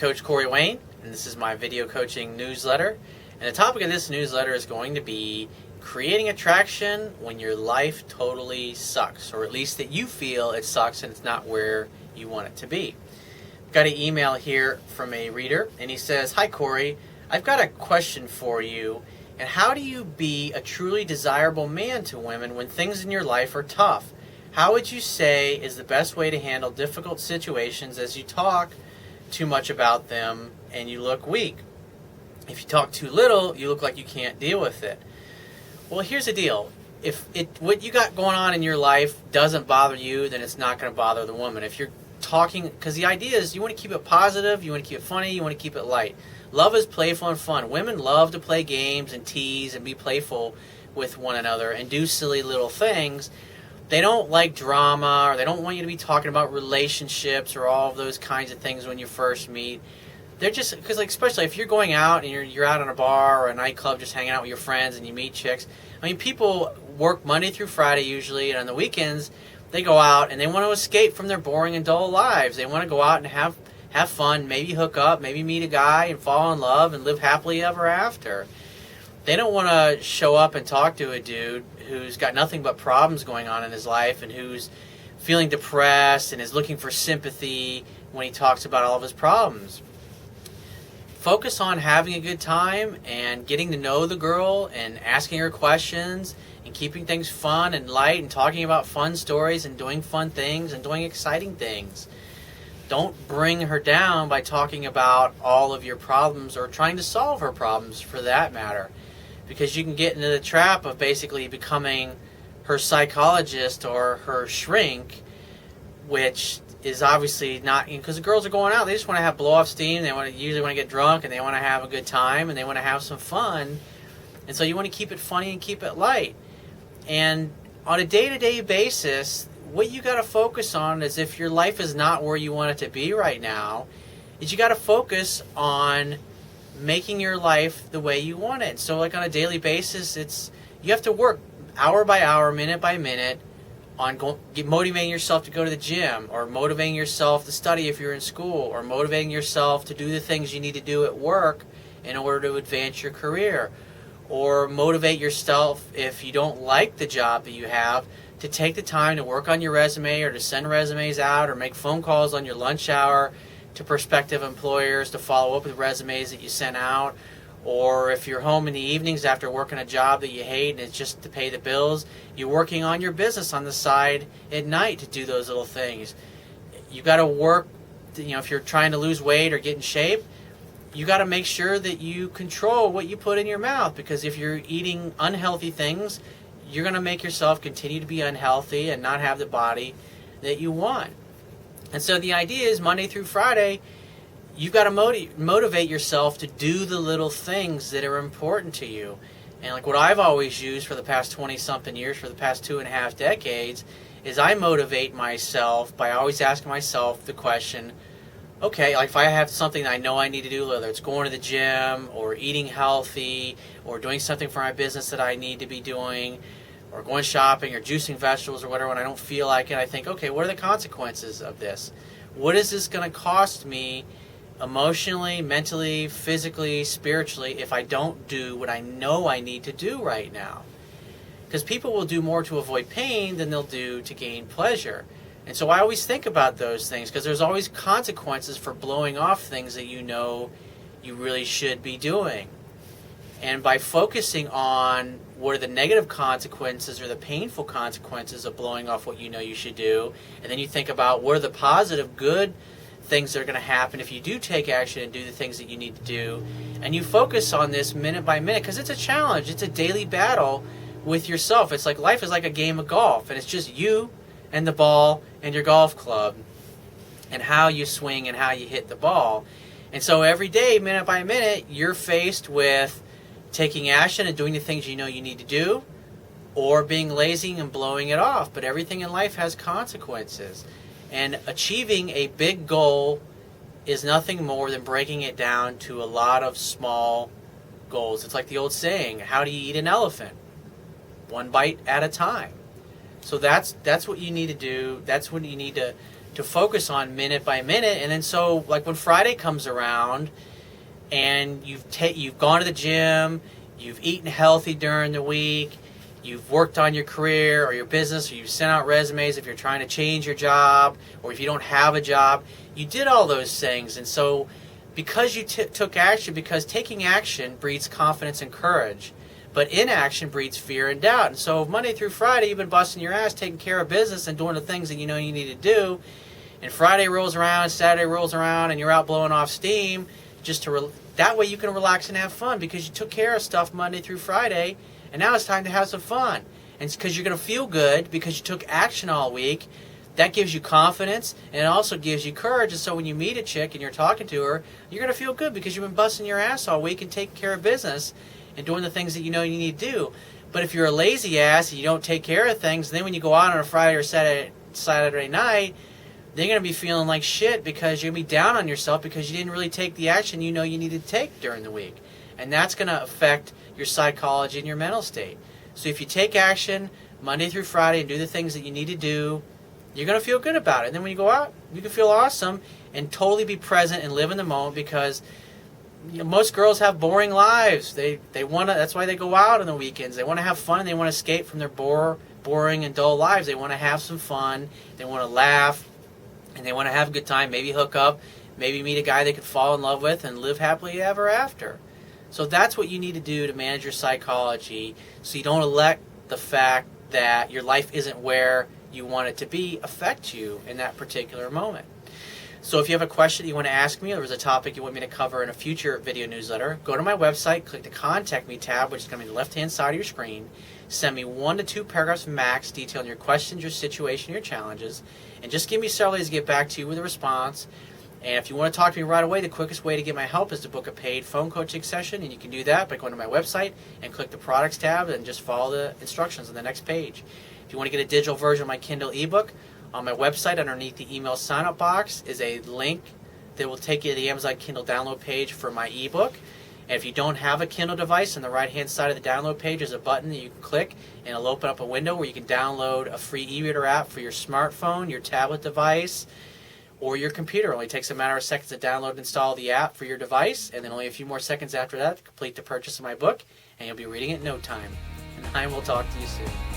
Coach Corey Wayne, and this is my video coaching newsletter. And the topic of this newsletter is going to be creating attraction when your life totally sucks, or at least that you feel it sucks and it's not where you want it to be. Got an email here from a reader, and he says, "Hi Corey, I've got a question for you. And how do you be a truly desirable man to women when things in your life are tough? How would you say is the best way to handle difficult situations as you talk too much about them and you look weak? If you talk too little, you look like you can't deal with it." Well, here's the deal. If what you got going on in your life doesn't bother you, then it's not going to bother the woman. If you're talking, because the idea is you want to keep it positive, you want to keep it funny, you want to keep it light. Love is playful and fun. Women love to play games and tease and be playful with one another and do silly little things. They don't like drama, or they don't want you to be talking about relationships or all of those kinds of things when you first meet. They're just, because like, especially if you're going out and you're out on a bar or a nightclub just hanging out with your friends and you meet chicks. I mean, people work Monday through Friday usually, and on the weekends they go out and they want to escape from their boring and dull lives. They want to go out and have fun, maybe hook up, maybe meet a guy and fall in love and live happily ever after. They don't want to show up and talk to a dude who's got nothing but problems going on in his life and who's feeling depressed and is looking for sympathy when he talks about all of his problems. Focus on having a good time and getting to know the girl and asking her questions and keeping things fun and light and talking about fun stories and doing fun things and doing exciting things. Don't bring her down by talking about all of your problems or trying to solve her problems for that matter, because you can get into the trap of basically becoming her psychologist or her shrink, which is obviously not, because the girls are going out, they just want to blow off steam, they usually want to get drunk, and they want to have a good time, and they want to have some fun, and so you want to keep it funny and keep it light. And on a day-to-day basis, what you got to focus on is, if your life is not where you want it to be right now, is you got to focus on making your life the way you want it. So like on a daily basis, you have to work hour by hour, minute by minute on motivating yourself to go to the gym, or motivating yourself to study if you're in school, or motivating yourself to do the things you need to do at work in order to advance your career, or motivate yourself if you don't like the job that you have to take the time to work on your resume, or to send resumes out, or make phone calls on your lunch hour to prospective employers to follow up with resumes that you sent out. Or if you're home in the evenings after working a job that you hate and it's just to pay the bills, you're working on your business on the side at night to do those little things. You got to work, if you're trying to lose weight or get in shape, you got to make sure that you control what you put in your mouth, because if you're eating unhealthy things, you're going to make yourself continue to be unhealthy and not have the body that you want. And so the idea is, Monday through Friday, you've got to motivate yourself to do the little things that are important to you. And like what I've always used for the past 20-something years, for the past 2.5 decades, is I motivate myself by always asking myself the question, okay, like if I have something that I know I need to do, whether it's going to the gym or eating healthy or doing something for my business that I need to be doing, or going shopping or juicing vegetables or whatever, when I don't feel like it, I think, okay, what are the consequences of this? What is this going to cost me emotionally, mentally, physically, spiritually if I don't do what I know I need to do right now? Because people will do more to avoid pain than they'll do to gain pleasure. And so I always think about those things, because there's always consequences for blowing off things that you know you really should be doing. And by focusing on what are the negative consequences or the painful consequences of blowing off what you know you should do, and then you think about what are the positive, good things that are going to happen if you do take action and do the things that you need to do, and you focus on this minute by minute, because it's a challenge, it's a daily battle with yourself. It's like life is like a game of golf, and it's just you and the ball and your golf club and how you swing and how you hit the ball. And so every day, minute by minute, you're faced with taking action and doing the things you know you need to do, or being lazy and blowing it off. But everything in life has consequences. And achieving a big goal is nothing more than breaking it down to a lot of small goals. It's like the old saying, how do you eat an elephant? One bite at a time. So that's what you need to do. That's what you need to to focus on minute by minute. And then so like when Friday comes around and you've gone to the gym, you've eaten healthy during the week, you've worked on your career or your business, or you've sent out resumes if you're trying to change your job, or if you don't have a job, you did all those things. And so because you took action, because taking action breeds confidence and courage, but inaction breeds fear and doubt. And so Monday through Friday, you've been busting your ass, taking care of business and doing the things that you know you need to do. And Friday rolls around, Saturday rolls around, and you're out blowing off steam. That way you can relax and have fun because you took care of stuff Monday through Friday, and now it's time to have some fun. And it's because you're going to feel good because you took action all week. That gives you confidence, and it also gives you courage. And so when you meet a chick and you're talking to her, you're going to feel good because you've been busting your ass all week and taking care of business and doing the things that you know you need to do. But if you're a lazy ass and you don't take care of things, then when you go out on a Friday or Saturday night, then you're going to be feeling like shit because you're going to be down on yourself because you didn't really take the action you know you needed to take during the week. And that's going to affect your psychology and your mental state. So if you take action Monday through Friday and do the things that you need to do, you're going to feel good about it. And then when you go out, you can feel awesome and totally be present and live in the moment because most girls have boring lives. They want to. That's why they go out on the weekends. They want to have fun and they want to escape from their boring and dull lives. They want to have some fun. They want to laugh, and they want to have a good time. Maybe hook up. Maybe meet a guy they could fall in love with and live happily ever after. So that's what you need to do to manage your psychology, so you don't let the fact that your life isn't where you want it to be affect you in that particular moment. So if you have a question you want to ask me, or there's a topic you want me to cover in a future video newsletter, go to my website, click the Contact Me tab, which is going to be the left-hand side of your screen. Send me 1 to 2 paragraphs max detailing your questions, your situation, your challenges, and just give me several days to get back to you with a response. And if you want to talk to me right away, the quickest way to get my help is to book a paid phone coaching session, and you can do that by going to my website and click the Products tab and just follow the instructions on the next page. If you want to get a digital version of my Kindle ebook, on my website, underneath the email sign-up box, is a link that will take you to the Amazon Kindle download page for my ebook. And if you don't have a Kindle device, on the right-hand side of the download page is a button that you can click, and it'll open up a window where you can download a free e-reader app for your smartphone, your tablet device, or your computer. It only takes a matter of seconds to download and install the app for your device, and then only a few more seconds after that to complete the purchase of my book, and you'll be reading it in no time. And I will talk to you soon.